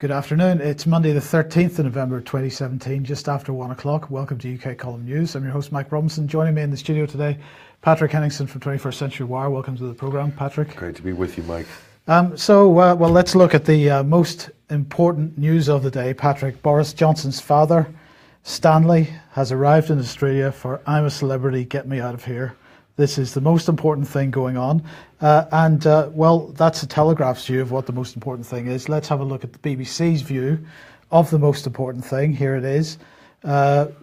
Good afternoon. It's Monday the 13th of November 2017, just after 1 o'clock. Welcome to UK Column News. I'm your host, Mike Robinson. Joining me in the studio today, Patrick Henningsen from 21st Century Wire. Welcome to the programme, Patrick. Great to be with you, Mike. Well, let's look at the most important news of the day, Patrick. Boris Johnson's father, Stanley, has arrived in Australia for I'm a Celebrity, Get Me Out of Here. This is the most important thing going on. That's the Telegraph's view of what the most important thing is. Let's have a look at the BBC's view of the most important thing. Here it is. Iran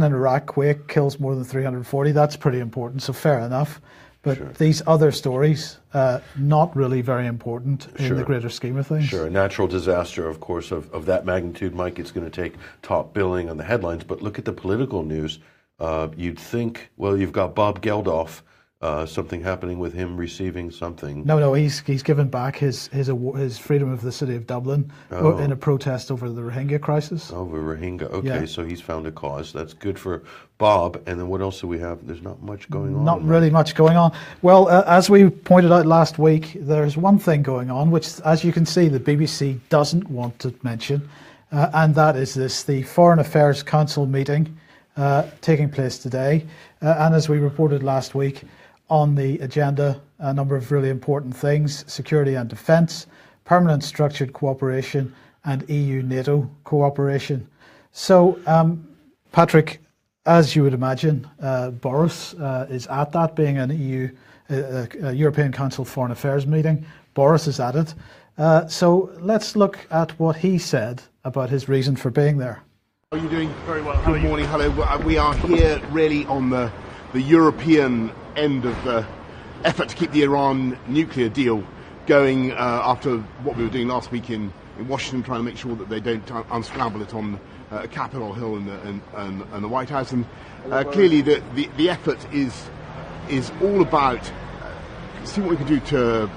and Iraq quake kills more than 340. That's pretty important, so fair enough. But sure. These other stories, not really very important in the greater scheme of things. Sure, a natural disaster, of course, of that magnitude, Mike, it's going to take top billing on the headlines. But look at the political news. You'd think, you've got Bob Geldof, something happening with him receiving something. No, he's given back his freedom of the city of Dublin in a protest over the Rohingya crisis. Over Rohingya, okay, So he's found a cause. That's good for Bob. And then what else do we have? There's not much going on. Not really much going on. Well, as we pointed out last week, there's one thing going on, which, as you can see, the BBC doesn't want to mention, and that is the Foreign Affairs Council meeting taking place today. And as we reported last week, on the agenda, a number of really important things: security and defence, permanent structured cooperation, and EU-NATO cooperation. So, Patrick, as you would imagine, Boris is at that, being an a European Council Foreign Affairs meeting. Boris is at it. So let's look at what he said about his reason for being there. How are you doing? Very well. Good morning. Hello. We are here really on the European end of the effort to keep the Iran nuclear deal going after what we were doing last week in Washington, trying to make sure that they don't unscramble it on Capitol Hill and the White House. And clearly the effort is all about see what we can do to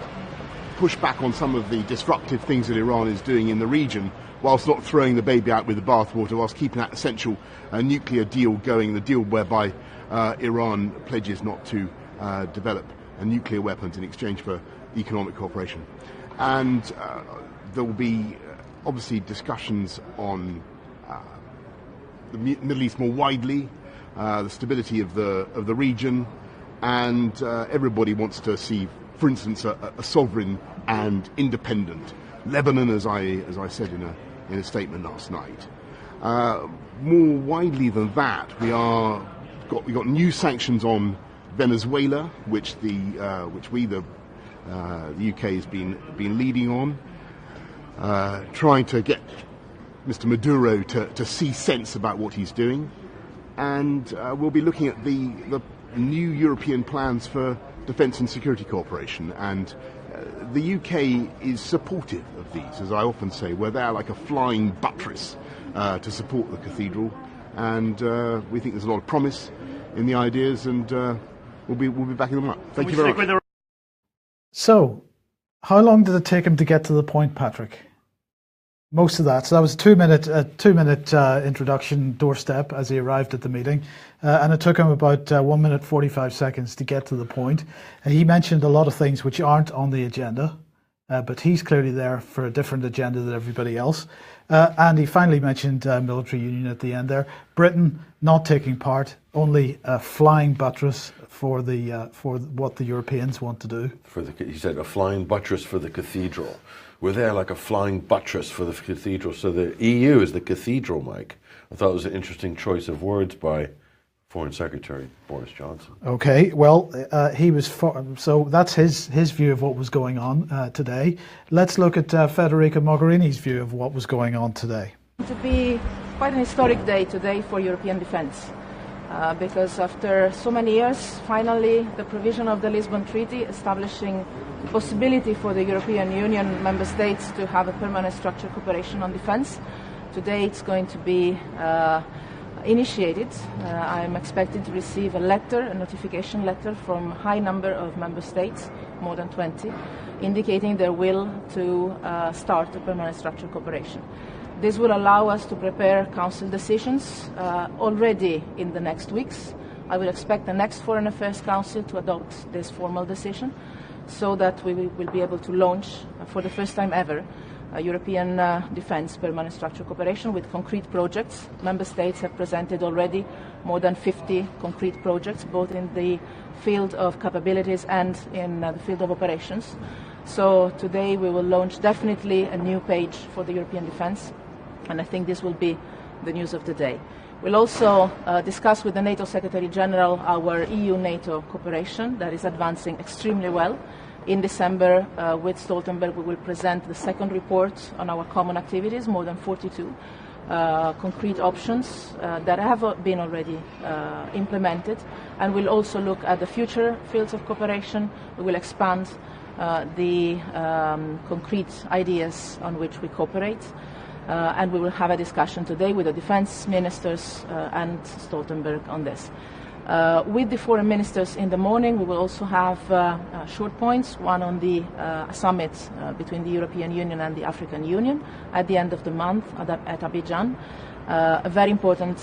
push back on some of the disruptive things that Iran is doing in the region, whilst not throwing the baby out with the bathwater, whilst keeping that essential nuclear deal going, the deal whereby Iran pledges not to develop nuclear weapons in exchange for economic cooperation. And there will be obviously discussions on the Middle East more widely, the stability of the region, and everybody wants to see, for instance, a sovereign and independent Lebanon, as I said in a statement last night. More widely than that, we got new sanctions on Venezuela, which the UK has been leading on, trying to get Mr. Maduro to see sense about what he's doing, and we'll be looking at the new European plans for defence and security cooperation, and the UK is supportive of these, as I often say. We're there like a flying buttress to support the cathedral, and we think there's a lot of promise in the ideas, and we'll be backing them up. Thank you very much. So, how long did it take him to get to the point, Patrick? Most of that. So that was a two-minute introduction doorstep as he arrived at the meeting, and it took him about 1 minute 45 seconds to get to the point. He mentioned a lot of things which aren't on the agenda, but he's clearly there for a different agenda than everybody else. And he finally mentioned military union at the end there. Britain not taking part, only a flying buttress for what the Europeans want to do. He said a flying buttress for the cathedral. We're there like a flying buttress for the cathedral. So the EU is the cathedral, Mike. I thought it was an interesting choice of words by Foreign Secretary Boris Johnson. Okay, well, so that's his view of what was going on today. Let's look at Federica Mogherini's view of what was going on today. It will be quite an historic day today for European defence, because after so many years, finally, the provision of the Lisbon Treaty establishing the possibility for the European Union member states to have a permanent structured cooperation on defence. Today it's going to be initiated. I'm expected to receive a notification letter from a high number of member states, more than 20, indicating their will to start a permanent structured cooperation. This will allow us to prepare Council decisions already in the next weeks. I will expect the next Foreign Affairs Council to adopt this formal decision, so that we will be able to launch, for the first time ever, European Defence Permanent Structured Cooperation with concrete projects. Member States have presented already more than 50 concrete projects, both in the field of capabilities and in the field of operations. So today we will launch definitely a new page for the European defence, and I think this will be the news of the day. We'll also discuss with the NATO Secretary General our EU-NATO cooperation that is advancing extremely well. In December, with Stoltenberg, we will present the second report on our common activities, more than 42 concrete options that have been already implemented. And we'll also look at the future fields of cooperation. We will expand the concrete ideas on which we cooperate. And we will have a discussion today with the defense ministers and Stoltenberg on this. With the foreign ministers in the morning, we will also have short points, one on the summit between the European Union and the African Union at the end of the month at Abidjan. A very important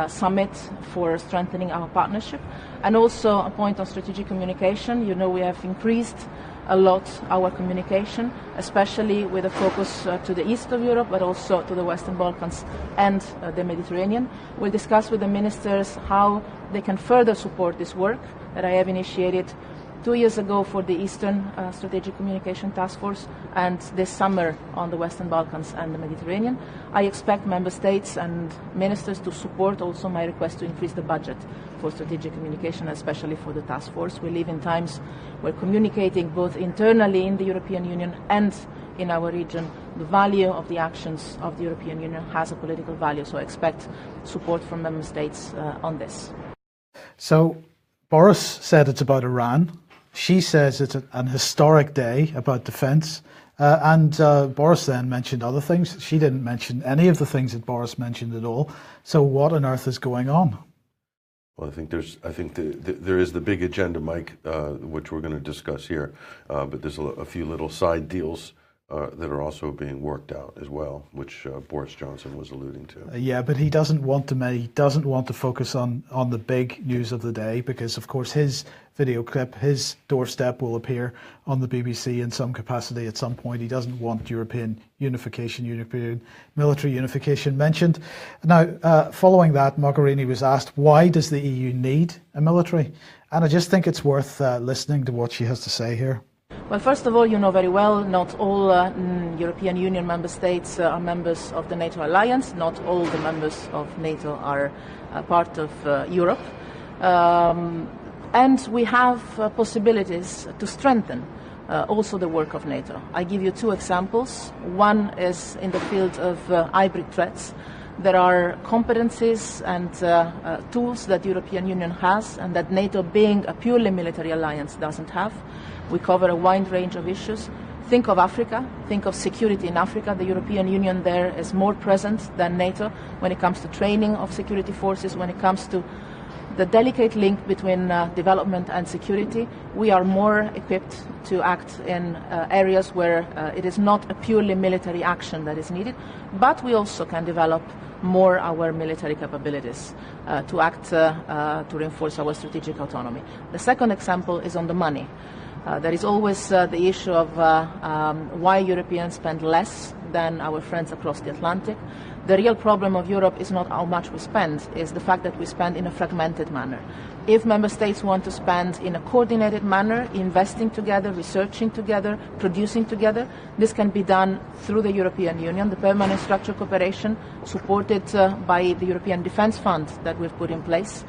summit for strengthening our partnership, and also a point on strategic communication. You know, we have increased a lot our communication, especially with a focus to the east of Europe, but also to the Western Balkans and the Mediterranean. We'll discuss with the ministers how they can further support this work that I have initiated 2 years ago for the Eastern Strategic Communication Task Force, and this summer on the Western Balkans and the Mediterranean. I expect member states and ministers to support also my request to increase the budget for strategic communication, especially for the task force. We live in times where communicating both internally in the European Union and in our region, the value of the actions of the European Union has a political value, so I expect support from member states on this. So Boris said it's about Iran. She says it's an historic day about defence. And Boris then mentioned other things. She didn't mention any of the things that Boris mentioned at all. So what on earth is going on? Well, I think there is the big agenda, Mike, which we're going to discuss here. But there's a few little side deals that are also being worked out as well, which Boris Johnson was alluding to. Yeah, but he doesn't want to focus on the big news of the day, because of course his video clip, his doorstep, will appear on the BBC in some capacity at some point. He doesn't want European unification, European military unification mentioned. Now, following that, Mogherini was asked, why does the EU need a military? And I just think it's worth listening to what she has to say here. Well, first of all, you know very well, not all European Union member states are members of the NATO alliance. Not all the members of NATO are part of Europe. And we have possibilities to strengthen also the work of NATO. I give you two examples. One is in the field of hybrid threats. There are competencies and tools that the European Union has and that NATO, being a purely military alliance, doesn't have. We cover a wide range of issues. Think of Africa, think of security in Africa. The European Union there is more present than NATO when it comes to training of security forces, when it comes to the delicate link between development and security. We are more equipped to act in areas where it is not a purely military action that is needed, but we also can develop more our military capabilities to act to reinforce our strategic autonomy. The second example is on the money. There is always the issue of why Europeans spend less than our friends across the Atlantic. The real problem of Europe is not how much we spend, it's the fact that we spend in a fragmented manner. If member states want to spend in a coordinated manner, investing together, researching together, producing together, this can be done through the European Union, the permanent structured cooperation supported by the European Defence Fund that we've put in place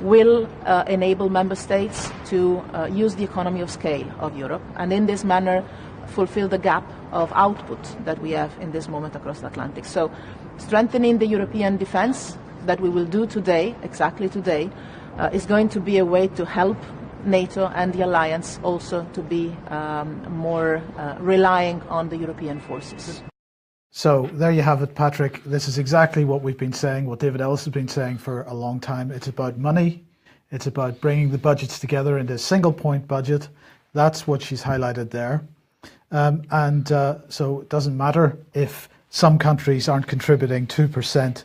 will enable member states to use the economy of scale of Europe, and in this manner fulfill the gap of output that we have in this moment across the Atlantic. So strengthening the European defence that we will do today, exactly today, is going to be a way to help NATO and the alliance also to be more relying on the European forces. So there you have it, Patrick. This is exactly what we've been saying, what David Ellis has been saying for a long time. It's about money. It's about bringing the budgets together into a single point budget. That's what she's highlighted there. So it doesn't matter if some countries aren't contributing 2%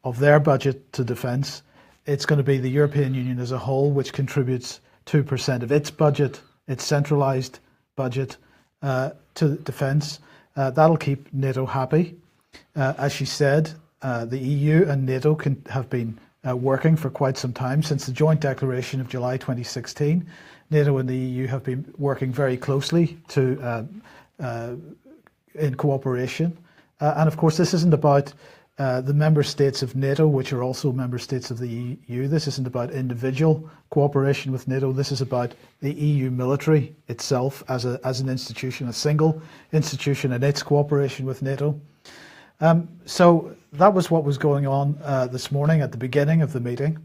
of their budget to defence. It's going to be the European Union as a whole which contributes 2% of its budget, its centralised budget, to defence. That'll keep NATO happy. As she said, the EU and NATO have been working for quite some time since the joint declaration of July 2016. NATO and the EU have been working very closely in cooperation. And of course, this isn't about the member states of NATO, which are also member states of the EU. This isn't about individual cooperation with NATO. This is about the EU military itself as an institution, a single institution, and its cooperation with NATO. So that was what was going on this morning at the beginning of the meeting.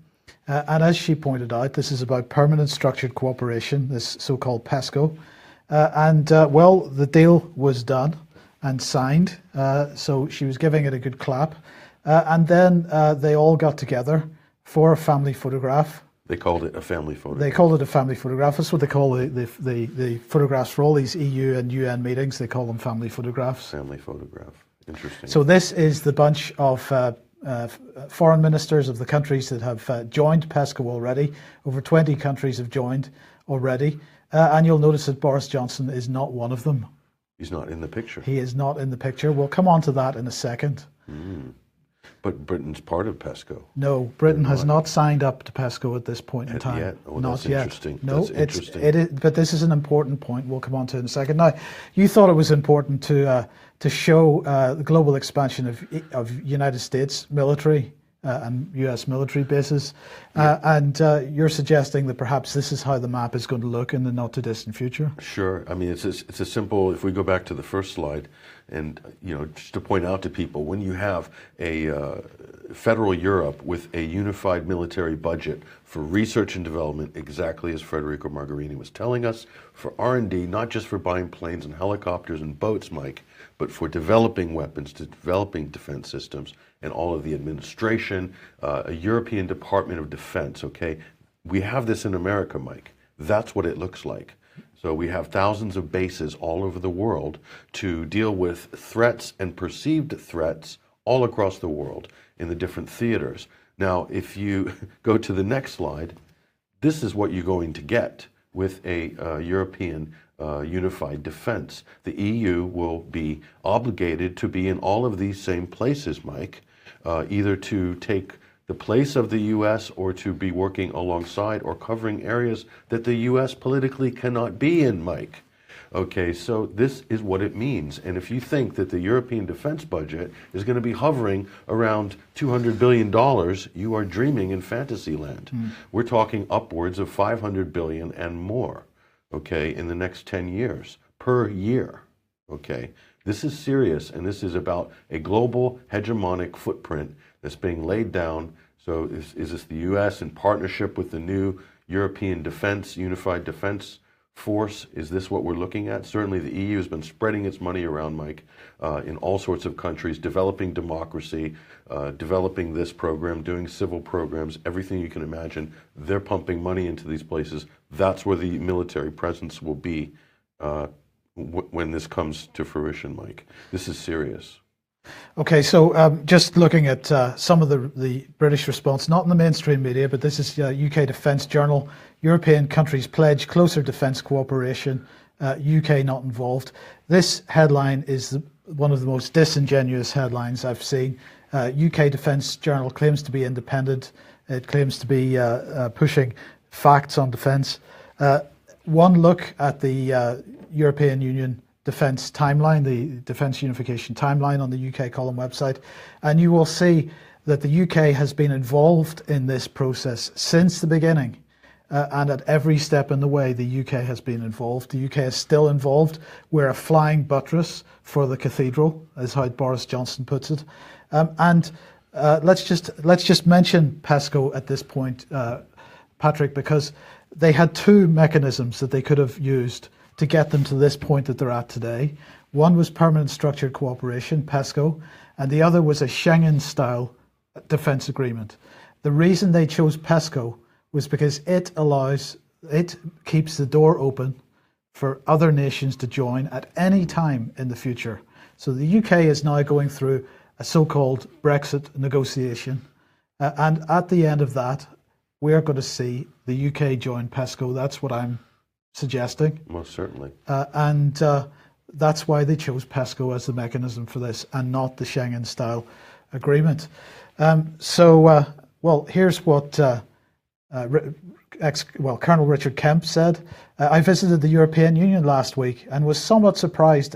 And as she pointed out, this is about permanent structured cooperation, this so-called PESCO. Well, the deal was done and signed, so she was giving it a good clap. And then they all got together for a family photograph. They called it a family photograph. They called it a family photograph. That's what they call the photographs for all these EU and UN meetings. They call them family photographs. Family photograph. Interesting. So this is the bunch of foreign ministers of the countries that have joined PESCO already. Over 20 countries have joined already. And you'll notice that Boris Johnson is not one of them. He's not in the picture. He is not in the picture. We'll come on to that in a second. But Britain's part of PESCO. No, Britain has not signed up to PESCO at this point in time. Yet? Oh, not that's yet. Interesting. No, that's interesting. it is, but this is an important point. We'll come on to in a second. Now, you thought it was important to show the global expansion of United States military and US military bases, and you're suggesting that perhaps this is how the map is going to look in the not too distant future. Sure. I mean, it's a simple. If we go back to the first slide, and just to point out to people, when you have a federal Europe with a unified military budget for research and development, exactly as Federico Margherini was telling us, for R&D, not just for buying planes and helicopters and boats, Mike, but for developing weapons, developing defense systems, and all of the administration, a European Department of Defense, okay? We have this in America, Mike. That's what it looks like. So we have thousands of bases all over the world to deal with threats and perceived threats all across the world in the different theaters. Now, if you go to the next slide, this is what you're going to get with a European unified defense. The EU will be obligated to be in all of these same places, Mike, either to take the place of the U.S. or to be working alongside or covering areas that the U.S. politically cannot be in, Mike. Okay, so this is what it means. And if you think that the European defense budget is going to be hovering around $200 billion, you are dreaming in fantasy land. We're talking upwards of $500 billion and more, okay, in the next 10 years per year, okay? This is serious, and this is about a global hegemonic footprint that's being laid down. So is this the U.S. in partnership with the new European defense, unified defense force? Is this what we're looking at? Certainly the EU has been spreading its money around, Mike, in all sorts of countries, developing democracy, developing this program, doing civil programs, everything you can imagine. They're pumping money into these places. That's where the military presence will be when this comes to fruition, Mike. This is serious. Okay, so just looking at some of the British response, not in the mainstream media, but this is UK Defence Journal. European countries pledge closer defence cooperation, UK not involved. This headline is one of the most disingenuous headlines I've seen. UK Defence Journal claims to be independent. It claims to be pushing facts on defence. One look at the European Union defence timeline, the Defence Unification timeline on the UK column website, and you will see that the UK has been involved in this process since the beginning, and at every step in the way the UK has been involved. The UK is still involved. We're a flying buttress for the cathedral, is how Boris Johnson puts it. Let's just mention PESCO at this point, Patrick, because they had two mechanisms that they could have used to get them to this point that they're at today. One was permanent structured cooperation, PESCO, and the other was a Schengen-style defence agreement. The reason they chose PESCO was because it keeps the door open for other nations to join at any time in the future. So the UK is now going through a so-called Brexit negotiation, and at the end of that, we're going to see the UK join PESCO. That's what I'm suggesting. Most certainly. that's why they chose PESCO as the mechanism for this and not the Schengen-style agreement. Well, here's what Colonel Richard Kemp said. I visited the European Union last week and was somewhat surprised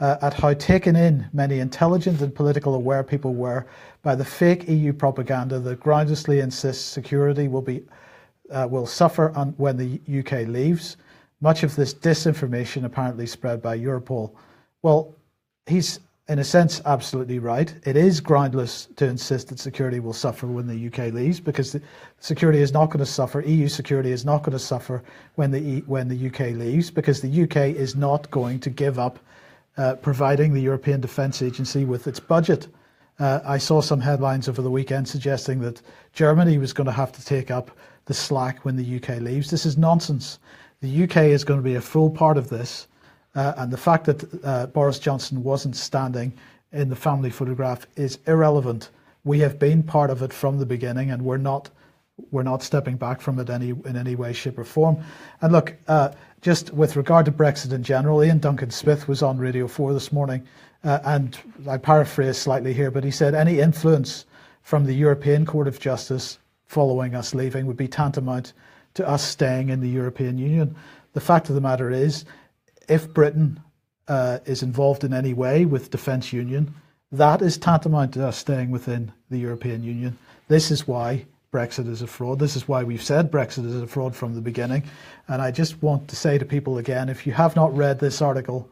at how taken in many intelligent and politically aware people were by the fake EU propaganda that groundlessly insists security will suffer when the UK leaves. Much of this disinformation apparently spread by Europol. Well, he's in a sense absolutely right. It is groundless to insist that security will suffer when the UK leaves, because security is not going to suffer. EU security is not going to suffer when the UK leaves, because the UK is not going to give up providing the European Defence Agency with its budget. I saw some headlines over the weekend suggesting that Germany was going to have to take up the slack when the UK leaves. This is nonsense. The UK is going to be a full part of this. And the fact that Boris Johnson wasn't standing in the family photograph is irrelevant. We have been part of it from the beginning, and we're not stepping back from it in any way, shape, or form. And look, just with regard to Brexit in general, Ian Duncan Smith was on Radio 4 this morning, and I paraphrase slightly here, but he said any influence from the European Court of Justice following us leaving would be tantamount to us staying in the European Union. The fact of the matter is, if Britain is involved in any way with Defence Union, that is tantamount to us staying within the European Union. This is why Brexit is a fraud. This is why we've said Brexit is a fraud from the beginning. And I just want to say to people again, if you have not read this article,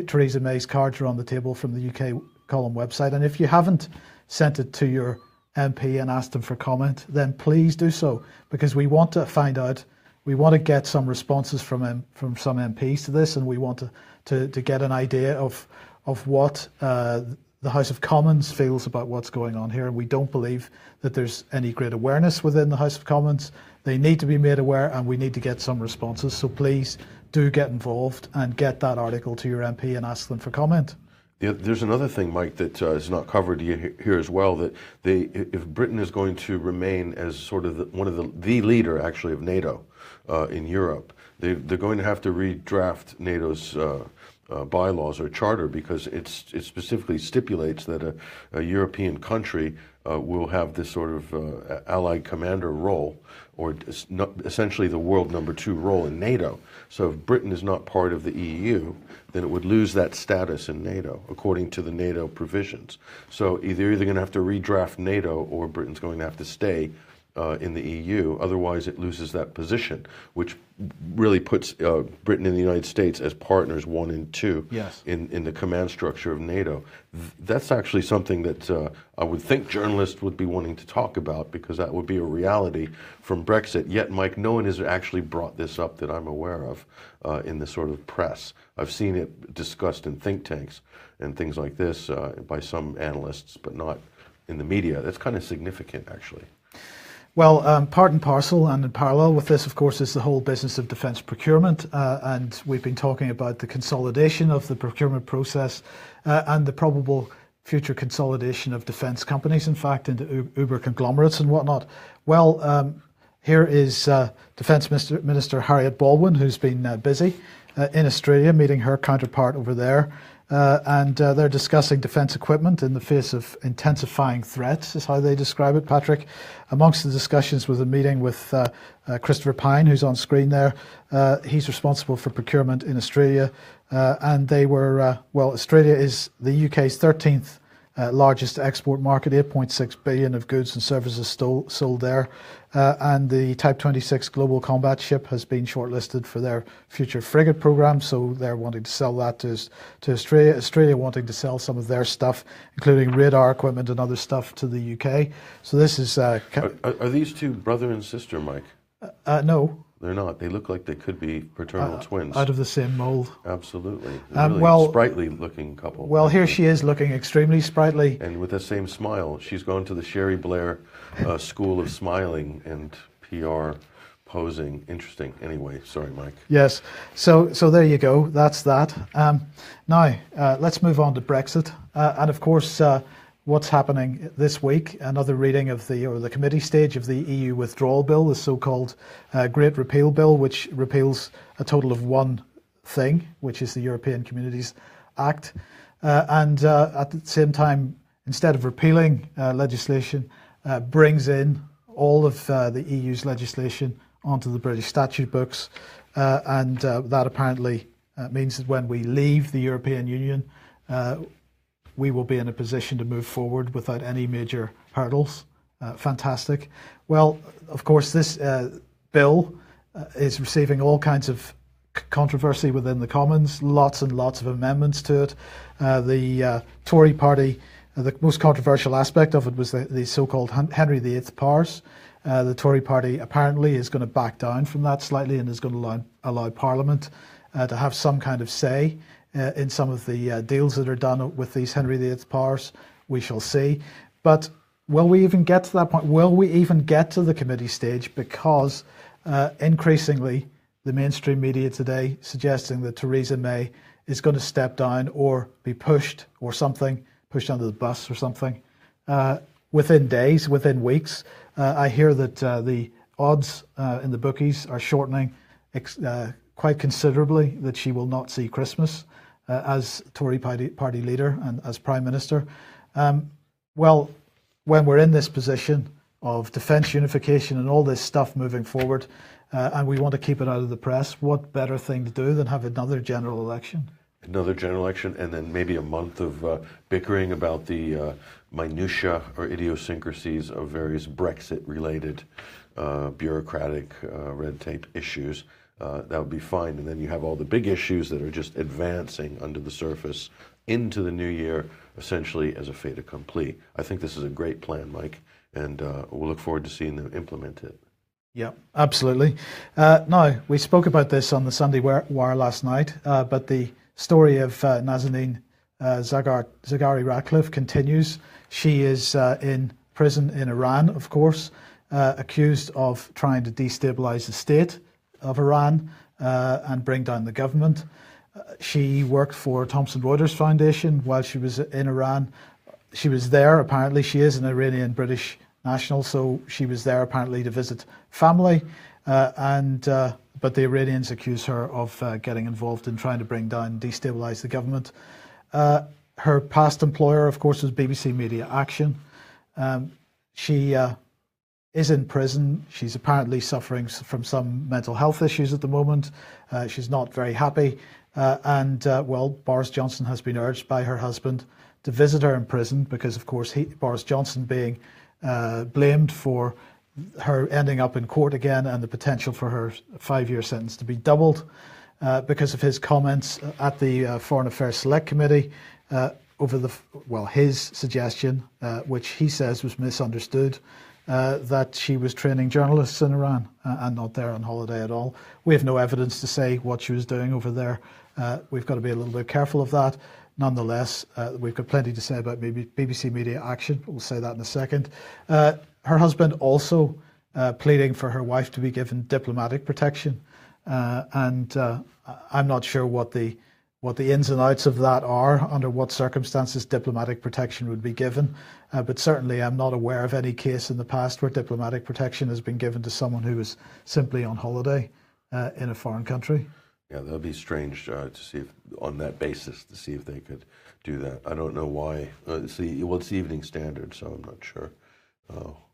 Theresa May's cards are on the table from the UK Column website. And if you haven't sent it to your MP and asked them for comment, then please do so, because we want to find out. We want to get some responses from some MPs to this, and we want to get an idea of what the House of Commons feels about what's going on here. And we don't believe that there's any great awareness within the House of Commons. They need to be made aware, and we need to get some responses. So please do get involved and get that article to your MP and ask them for comment. Yeah, there's another thing, Mike, that is not covered here as well, that if Britain is going to remain as sort of one of the leader, actually, of NATO in Europe, they're going to have to redraft NATO's bylaws or charter, because it specifically stipulates that a European country will have this sort of allied commander role, or essentially the world #2 role in NATO. So if Britain is not part of the EU, then it would lose that status in NATO, according to the NATO provisions. So they're either going to have to redraft NATO, or Britain's going to have to stay in the EU. Otherwise, it loses that position, which really puts Britain and the United States as partners 1 and 2 Yes. in the command structure of NATO. That's actually something that I would think journalists would be wanting to talk about, because that would be a reality from Brexit. Yet, Mike, no one has actually brought this up that I'm aware of in the sort of press. I've seen it discussed in think tanks and things like this by some analysts, but not in the media. That's kind of significant, actually. Well, part and parcel, and in parallel with this, of course, is the whole business of defence procurement. And we've been talking about the consolidation of the procurement process and the probable future consolidation of defence companies, in fact, into Uber conglomerates and whatnot. Well, here is Defence Minister Harriet Baldwin, who's been busy in Australia, meeting her counterpart over there. And they're discussing defence equipment in the face of intensifying threats, is how they describe it, Patrick. Amongst the discussions was a meeting with Christopher Pyne, who's on screen there. He's responsible for procurement in Australia. And they were, Australia is the UK's 13th largest export market, 8.6 billion of goods and services sold there. And the Type 26 Global Combat Ship has been shortlisted for their future frigate program, so they're wanting to sell that to Australia. Australia wanting to sell some of their stuff, including radar equipment and other stuff, to the UK. So this is... Are these two brother and sister, Mike? No. They're not. They look like they could be fraternal twins. Out of the same mould. Absolutely. Really sprightly looking couple. Well, here she is, looking extremely sprightly. And with that same smile. She's gone to the Sherry Blair School of Smiling and PR posing. Interesting. Anyway, sorry, Mike. Yes. So there you go. That's that. Now, let's move on to Brexit. And of course, what's happening this week, another reading of the committee stage of the EU withdrawal bill, the so-called Great Repeal Bill, which repeals a total of thing, which is the European Communities Act. And at the same time, instead of repealing legislation, brings in all of the EU's legislation onto the British statute books. And that apparently means that when we leave the European Union, we will be in a position to move forward without any major hurdles. Fantastic. Well, of course, this bill is receiving all kinds of controversy within the Commons, lots and lots of amendments to it. The Tory party, the most controversial aspect of it was the so-called Henry VIII powers. The Tory party apparently is going to back down from that slightly and is going to allow Parliament to have some kind of say in some of the deals that are done with these Henry VIII powers. We shall see. But will we even get to that point? Will we even get to the committee stage? Because increasingly, the mainstream media today suggesting that Theresa May is going to step down or be pushed or something, pushed under the bus or something, within days, within weeks. I hear that the odds in the bookies are shortening quite considerably that she will not see Christmas as Tory party leader and as Prime Minister. Well, when we're in this position of defence unification and all this stuff moving forward, and we want to keep it out of the press, what better thing to do than have another general election? Another general election, and then maybe a month of bickering about the minutiae or idiosyncrasies of various Brexit-related bureaucratic red tape issues. That would be fine. And then you have all the big issues that are just advancing under the surface into the new year, essentially as a fait accompli. I think this is a great plan, Mike, and we'll look forward to seeing them implement it. Yeah, absolutely. Now, we spoke about this on the Sunday Wire last night, but the story of Nazanin Zaghari Ratcliffe continues. She is in prison in Iran, of course, accused of trying to destabilize the state of Iran and bring down the government. She worked for Thomson Reuters Foundation while she was in Iran. She was there, apparently. She is an Iranian British national, so she was there apparently to visit family. But the Iranians accuse her of getting involved in trying to bring down and destabilize the government. Her past employer, of course, was BBC Media Action. She is in prison. She's apparently suffering from some mental health issues at the moment. She's not very happy. Well, Boris Johnson has been urged by her husband to visit her in prison because, of course, Boris Johnson being blamed for her ending up in court again and the potential for her 5-year sentence to be doubled because of his comments at the Foreign Affairs Select Committee over his suggestion, which he says was misunderstood, that she was training journalists in Iran and not there on holiday at all. We have no evidence to say what she was doing over there. We've got to be a little bit careful of that. Nonetheless, we've got plenty to say about BBC Media Action. We'll say that in a second. Her husband also pleading for her wife to be given diplomatic protection. I'm not sure what the ins and outs of that are, under what circumstances diplomatic protection would be given. But certainly I'm not aware of any case in the past where diplomatic protection has been given to someone who was simply on holiday in a foreign country. Yeah, that would be strange to see if, on that basis, to see if they could do that. I don't know why. It's the Evening Standard, so I'm not sure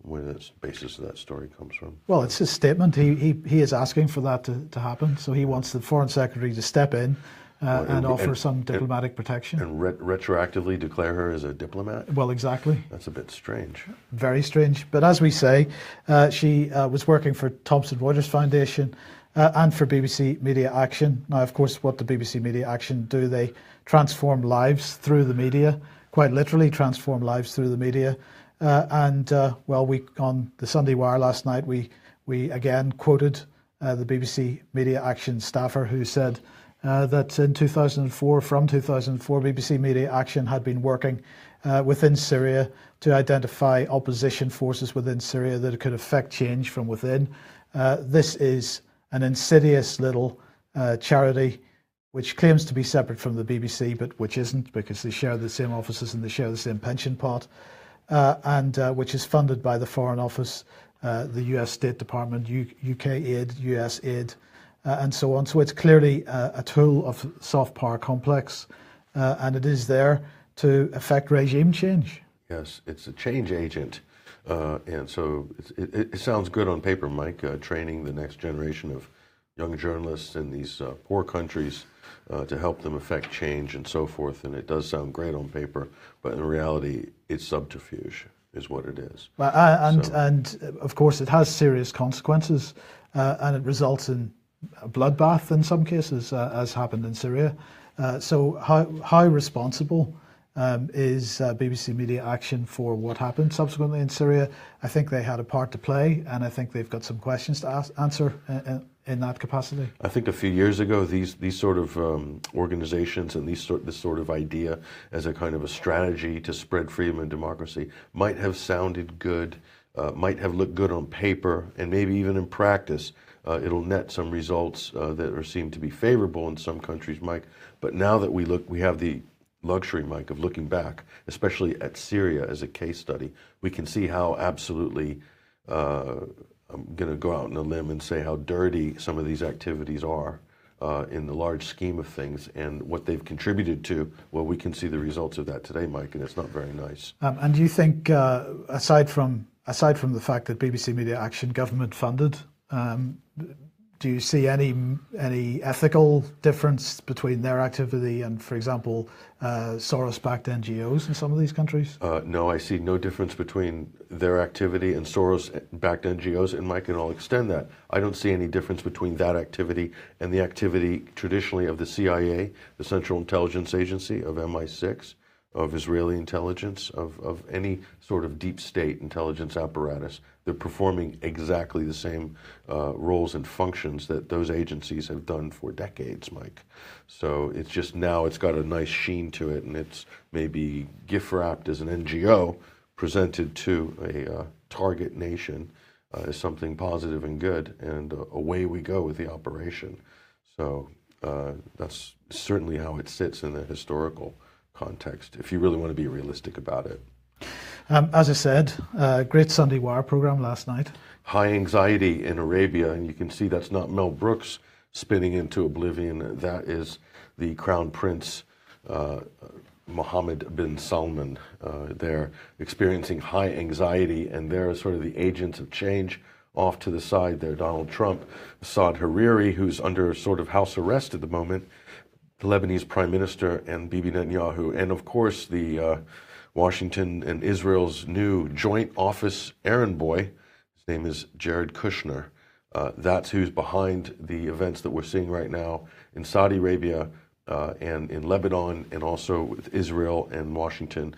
where the basis of that story comes from. Well, it's his statement. He is asking for that to happen. So he wants the Foreign Secretary to step in and offer some diplomatic protection. And retroactively declare her as a diplomat? Well, exactly. That's a bit strange. Very strange. But as we say, she was working for Thomson Reuters Foundation and for BBC Media Action. Now, of course, what the BBC Media Action do, they transform lives through the media, quite literally transform lives through the media. We on the Sunday Wire last night, we again quoted the BBC Media Action staffer who said that in 2004, BBC Media Action had been working within Syria to identify opposition forces within Syria that could affect change from within. This is an insidious little charity which claims to be separate from the BBC, but which isn't, because they share the same offices and they share the same pension pot, and which is funded by the Foreign Office, the US State Department, UK aid, US aid, and so on. So it's clearly a tool of soft power complex, and it is there to affect regime change. Yes, it's a change agent. And so it sounds good on paper, Mike, training the next generation of young journalists in these poor countries to help them affect change and so forth. And it does sound great on paper, but in reality, it's subterfuge is what it is. And of course, it has serious consequences, and it results in a bloodbath in some cases, as happened in Syria. So how responsible is BBC Media Action for what happened subsequently in Syria? I think they had a part to play, and I think they've got some questions to answer in that capacity. I think a few years ago, these sort of organizations and this sort of idea as a kind of a strategy to spread freedom and democracy might have sounded good, might have looked good on paper, and maybe even in practice. It'll net some results that seem to be favorable in some countries, Mike. But now that we have the luxury, Mike, of looking back, especially at Syria as a case study, we can see how absolutely, I'm going to go out on a limb and say how dirty some of these activities are in the large scheme of things, and what they've contributed to. Well, we can see the results of that today, Mike, and it's not very nice. And do you think, aside from the fact that BBC Media Action government funded, do you see any ethical difference between their activity and, for example, Soros-backed NGOs in some of these countries? No, I see no difference between their activity and Soros-backed NGOs, and Mike, and I'll extend that. I don't see any difference between that activity and the activity traditionally of the CIA, the Central Intelligence Agency, of MI6, of Israeli intelligence, of any sort of deep state intelligence apparatus. They're performing exactly the same roles and functions that those agencies have done for decades, Mike. So it's just now it's got a nice sheen to it, and it's maybe gift-wrapped as an NGO presented to a target nation as something positive and good, and away we go with the operation. So that's certainly how it sits in the historical context, if you really want to be realistic about it. As I said, great Sunday Wire program last night. High anxiety in Arabia, and you can see that's not Mel Brooks spinning into oblivion. That is the Crown Prince Mohammed bin Salman. They're experiencing high anxiety, and they're sort of the agents of change. Off to the side there, Donald Trump, Saad Hariri, who's under sort of house arrest at the moment, the Lebanese Prime Minister, and Bibi Netanyahu, and of course the Washington and Israel's new joint office errand boy. His name is Jared Kushner. That's who's behind the events that we're seeing right now in Saudi Arabia and in Lebanon, and also with Israel and Washington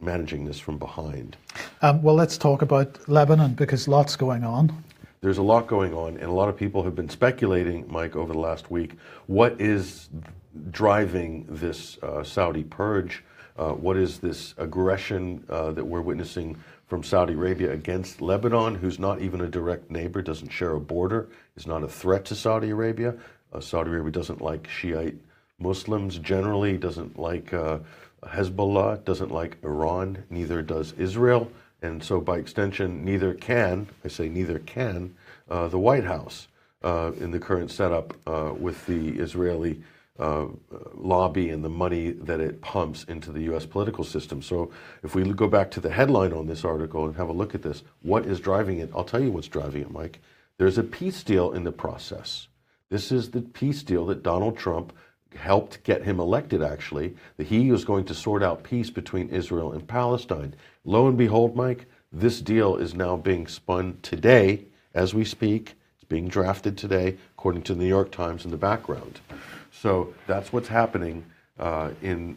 managing this from behind. Well, let's talk about Lebanon, because lots going on. There's a lot going on, and a lot of people have been speculating, Mike, over the last week, what is driving this Saudi purge? What is this aggression that we're witnessing from Saudi Arabia against Lebanon, who's not even a direct neighbor, doesn't share a border, is not a threat to Saudi Arabia? Saudi Arabia doesn't like Shiite Muslims generally, doesn't like Hezbollah, doesn't like Iran, neither does Israel. And so by extension, neither can the White House in the current setup with the Israeli lobby and the money that it pumps into the U.S. political system. So if we go back to the headline on this article and have a look at this, what is driving it? I'll tell you what's driving it, Mike. There's a peace deal in the process. This is the peace deal that Donald Trump helped get him elected, actually, that he was going to sort out peace between Israel and Palestine. Lo and behold, Mike, this deal is now being spun today as we speak. It's being drafted today, according to the New York Times in the background. So that's what's happening in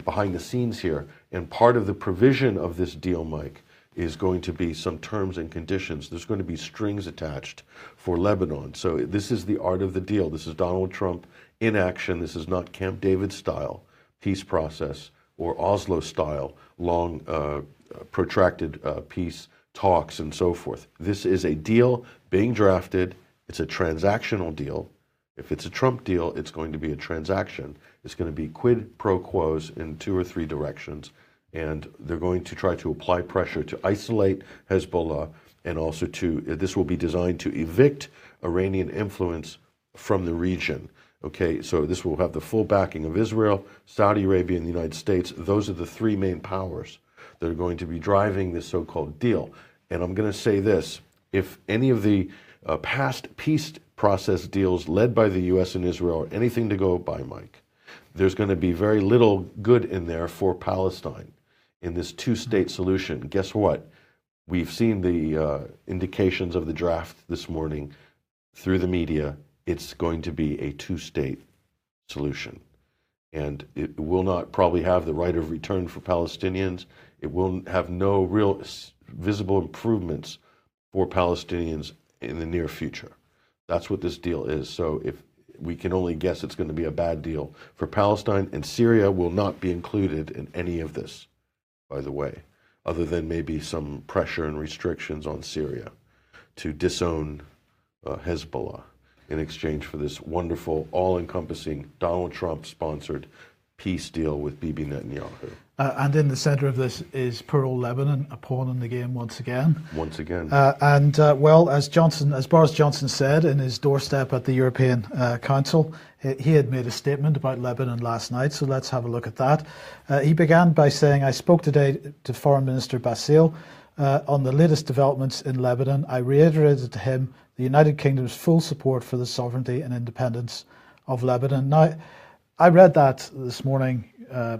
behind the scenes here. And part of the provision of this deal, Mike, is going to be some terms and conditions. There's going to be strings attached for Lebanon. So this is the art of the deal. This is Donald Trump in action. This is not Camp David style peace process or Oslo style long protracted peace talks and so forth. This is a deal being drafted. It's a transactional deal. If it's a Trump deal, it's going to be a transaction. It's going to be quid pro quos in 2 or 3 directions, and they're going to try to apply pressure to isolate Hezbollah and also this will be designed to evict Iranian influence from the region. Okay, so this will have the full backing of Israel, Saudi Arabia, and the United States. Those are the three main powers that are going to be driving this so-called deal. And I'm going to say this, if any of the past peace process deals led by the U.S. and Israel are anything to go by, Mike, there's going to be very little good in there for Palestine in this two-state solution. Guess what? We've seen the indications of the draft this morning through the media. It's going to be a two-state solution. And it will not probably have the right of return for Palestinians. It will have no real visible improvements for Palestinians in the near future. That's what this deal is. So if we can only guess, it's going to be a bad deal for Palestine, and Syria will not be included in any of this, by the way, other than maybe some pressure and restrictions on Syria to disown Hezbollah in exchange for this wonderful, all-encompassing, Donald Trump-sponsored peace deal with Bibi Netanyahu. And in the centre of this is poor old Lebanon, a pawn in the game once again. Once again. Well, as Boris Johnson said in his doorstep at the European Council, he had made a statement about Lebanon last night, so let's have a look at that. He began by saying, "I spoke today to Foreign Minister Bassil on the latest developments in Lebanon. I reiterated to him the United Kingdom's full support for the sovereignty and independence of Lebanon." Now, I read that this morning,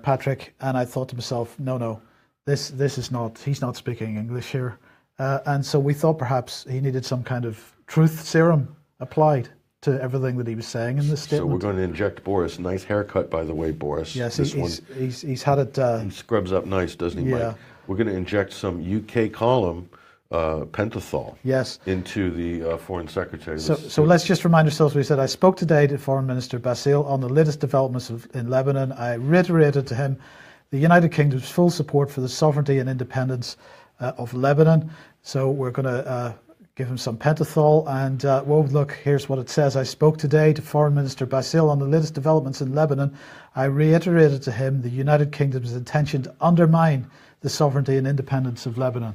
Patrick, and I thought to myself, no, this is not, he's not speaking English here. And so we thought perhaps he needed some kind of truth serum applied to everything that he was saying in this statement. So we're going to inject Boris. Nice haircut, by the way, Boris. Yes, he's had it. He scrubs up nice, doesn't he, yeah. Mike? We're going to inject some UK column pentothal into the Foreign Secretary. So let's just remind ourselves what he said. "I spoke today to Foreign Minister Bassil on the latest developments in Lebanon. I reiterated to him the United Kingdom's full support for the sovereignty and independence of Lebanon." So we're going to give him some pentothal. And well, look, here's what it says. "I spoke today to Foreign Minister Bassil on the latest developments in Lebanon. I reiterated to him the United Kingdom's intention to undermine the sovereignty and independence of Lebanon."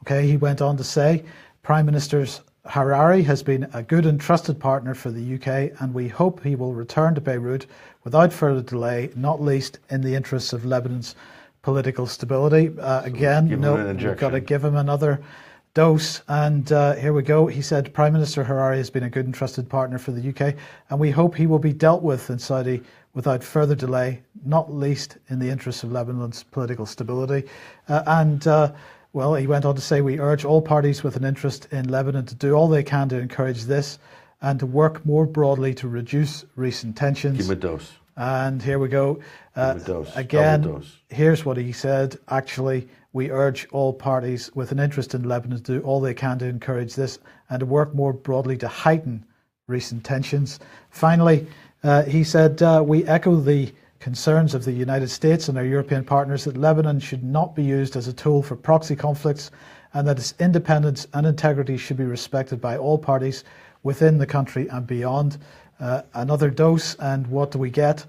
Okay, he went on to say, "Prime Minister Hariri has been a good and trusted partner for the UK, and we hope he will return to Beirut without further delay, not least in the interests of Lebanon's political stability." Again, we've got to give him another dose. And here we go. He said, "Prime Minister Hariri has been a good and trusted partner for the UK, and we hope he will be dealt with in Saudi without further delay, not least in the interests of Lebanon's political stability." Well, he went on to say, "We urge all parties with an interest in Lebanon to do all they can to encourage this and to work more broadly to reduce recent tensions." Give him a dose. And here we go. Again, dose. Here's what he said. Actually, "We urge all parties with an interest in Lebanon to do all they can to encourage this and to work more broadly to heighten recent tensions." Finally, he said, "We echo the concerns of the United States and our European partners that Lebanon should not be used as a tool for proxy conflicts and that its independence and integrity should be respected by all parties within the country and beyond." Another dose, and what do we get?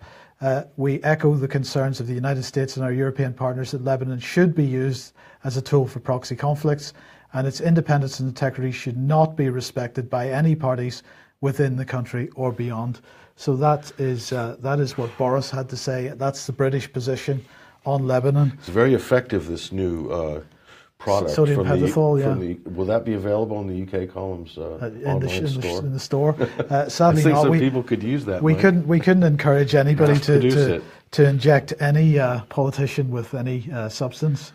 "We echo the concerns of the United States and our European partners that Lebanon should be used as a tool for proxy conflicts and its independence and integrity should not be respected by any parties within the country or beyond." So that is what Boris had to say. That's the British position on Lebanon. It's very effective, this new product. Sodium pentothal, will that be available in the UK columns in the store? I Sadly think not. some people could use that. We couldn't encourage anybody to inject any politician with any substance.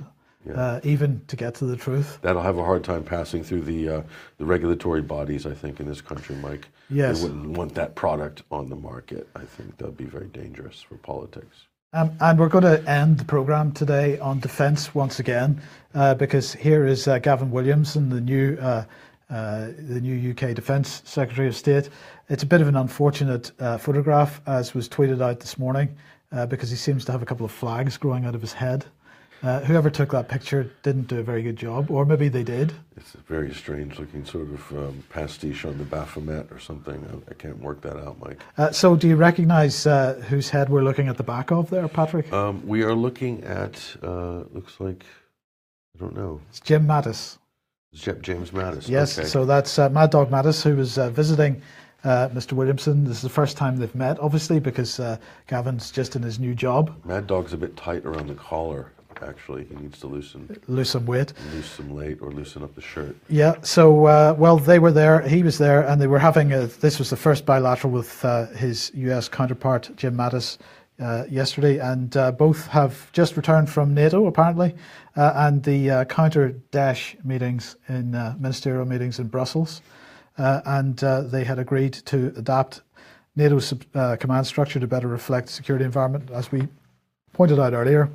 Even to get to the truth. That'll have a hard time passing through the regulatory bodies, I think, in this country, Mike. Yes. They wouldn't want that product on the market. I think that would be very dangerous for politics. And we're going to end the programme today on defence once again, because here is Gavin Williamson, the new UK Defence Secretary of State. It's a bit of an unfortunate photograph, as was tweeted out this morning, because he seems to have a couple of flags growing out of his head. Whoever took that picture didn't do a very good job, or maybe they did. It's a very strange looking sort of pastiche on the Baphomet or something. I can't work that out, Mike. So do you recognise whose head we're looking at the back of there, Patrick? We are looking at, looks like, I don't know. It's Jim Mattis. James Mattis. Yes, Okay. so that's Mad Dog Mattis, who was visiting Mr. Williamson. This is the first time they've met, obviously, because Gavin's just in his new job. Mad Dog's a bit tight around the collar, actually. He needs to Lose some weight. loosen weight or loosen up the shirt. Yeah, so, well, they were there, he was there, and they were having this was the first bilateral with his US counterpart, Jim Mattis, yesterday, and both have just returned from NATO, apparently, and the counter-Daesh meetings in ministerial meetings in Brussels, and they had agreed to adapt NATO's command structure to better reflect the security environment, as we pointed out earlier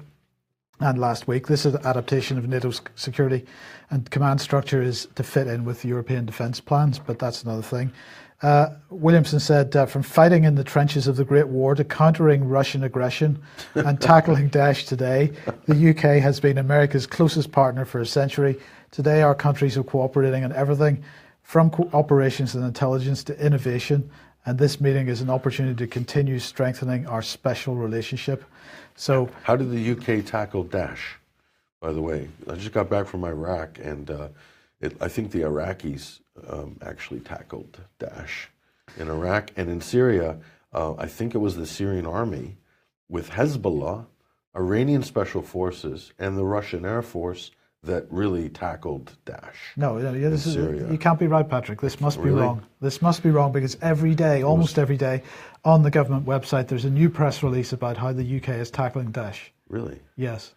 and last week. This is adaptation of NATO's security and command structure is to fit in with European defence plans, but that's another thing. Williamson said, from fighting in the trenches of the Great War to countering Russian aggression and tackling Daesh today, the UK has been America's closest partner for a century. Today, our countries are cooperating on everything from operations and intelligence to innovation, and this meeting is an opportunity to continue strengthening our special relationship. So, how did the UK tackle Daesh, by the way? I just got back from Iraq, and I think the Iraqis actually tackled Daesh in Iraq. And in Syria, I think it was the Syrian army with Hezbollah, Iranian special forces, and the Russian Air Force that really tackled Daesh. No, this is, you can't be right, Patrick. This must be wrong. This must be wrong, because every day, almost every day, on the government website, there's a new press release about how the UK is tackling Daesh. Really? Yes.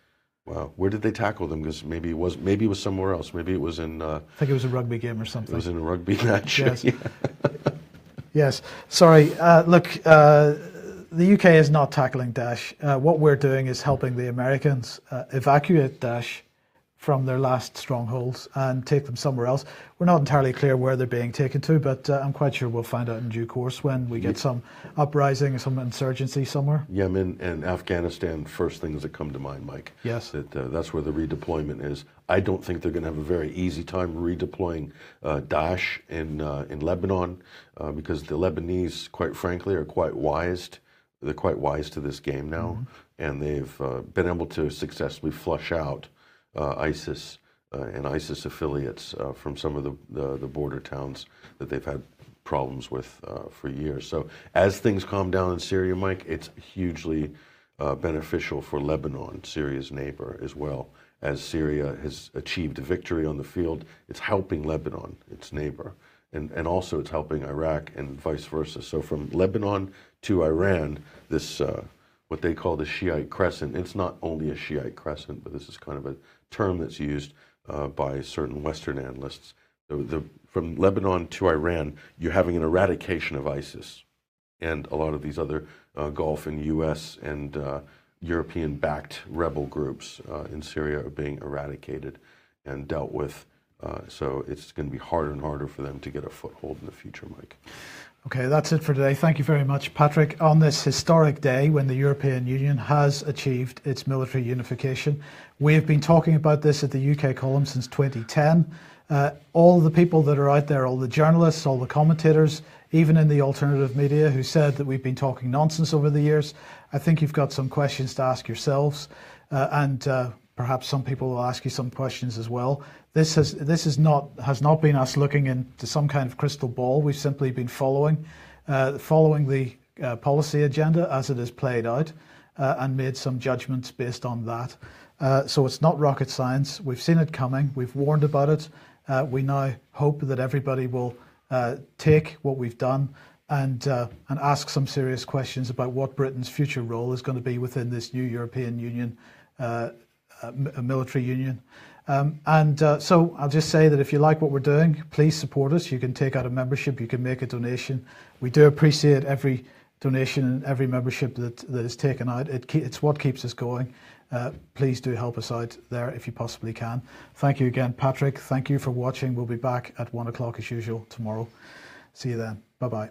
Wow. Where did they tackle them? Because maybe it was somewhere else. Maybe it was in. I think it was a rugby game or something. It was in a rugby match. Yes. Yes. Sorry. Look, the UK is not tackling Daesh. What we're doing is helping the Americans evacuate Daesh from their last strongholds and take them somewhere else. We're not entirely clear where they're being taken to, but I'm quite sure we'll find out in due course when we get some uprising, some insurgency somewhere. Yemen and Afghanistan, first things that come to mind, Mike. Yes. That's where the redeployment is. I don't think they're going to have a very easy time redeploying Daesh in Lebanon because the Lebanese, quite frankly, are quite wise. They're quite wise to this game now, and they've been able to successfully flush out ISIS and ISIS affiliates from some of the border towns that they've had problems with for years. So as things calm down in Syria, Mike, it's hugely beneficial for Lebanon, Syria's neighbor, as well. As Syria has achieved a victory on the field, it's helping Lebanon, its neighbor, and also it's helping Iraq and vice versa. So from Lebanon to Iran, this what they call the Shiite crescent, it's not only a Shiite crescent, but this is kind of a term that's used by certain Western analysts. From Lebanon to Iran, you're having an eradication of ISIS, and a lot of these other Gulf and U.S. and European-backed rebel groups in Syria are being eradicated and dealt with. So it's going to be harder and harder for them to get a foothold in the future, Mike. Okay, that's it for today. Thank you very much, Patrick. On this historic day when the European Union has achieved its military unification, we have been talking about this at the UK column since 2010. All the people that are out there, all the journalists, all the commentators, even in the alternative media who said that we've been talking nonsense over the years, I think you've got some questions to ask yourselves, and perhaps some people will ask you some questions as well. This has not been us looking into some kind of crystal ball. We've simply been following the policy agenda as it is played out, and made some judgments based on that. So it's not rocket science. We've seen it coming. We've warned about it. We now hope that everybody will take what we've done and ask some serious questions about what Britain's future role is going to be within this new European Union, military union. So I'll just say that if you like what we're doing, please support us. You can take out a membership, you can make a donation. We do appreciate every donation and every membership that is taken out. It's what keeps us going. Please do help us out there if you possibly can. Thank you again, Patrick. Thank you for watching. We'll be back at 1 o'clock as usual tomorrow. See you then. Bye-bye.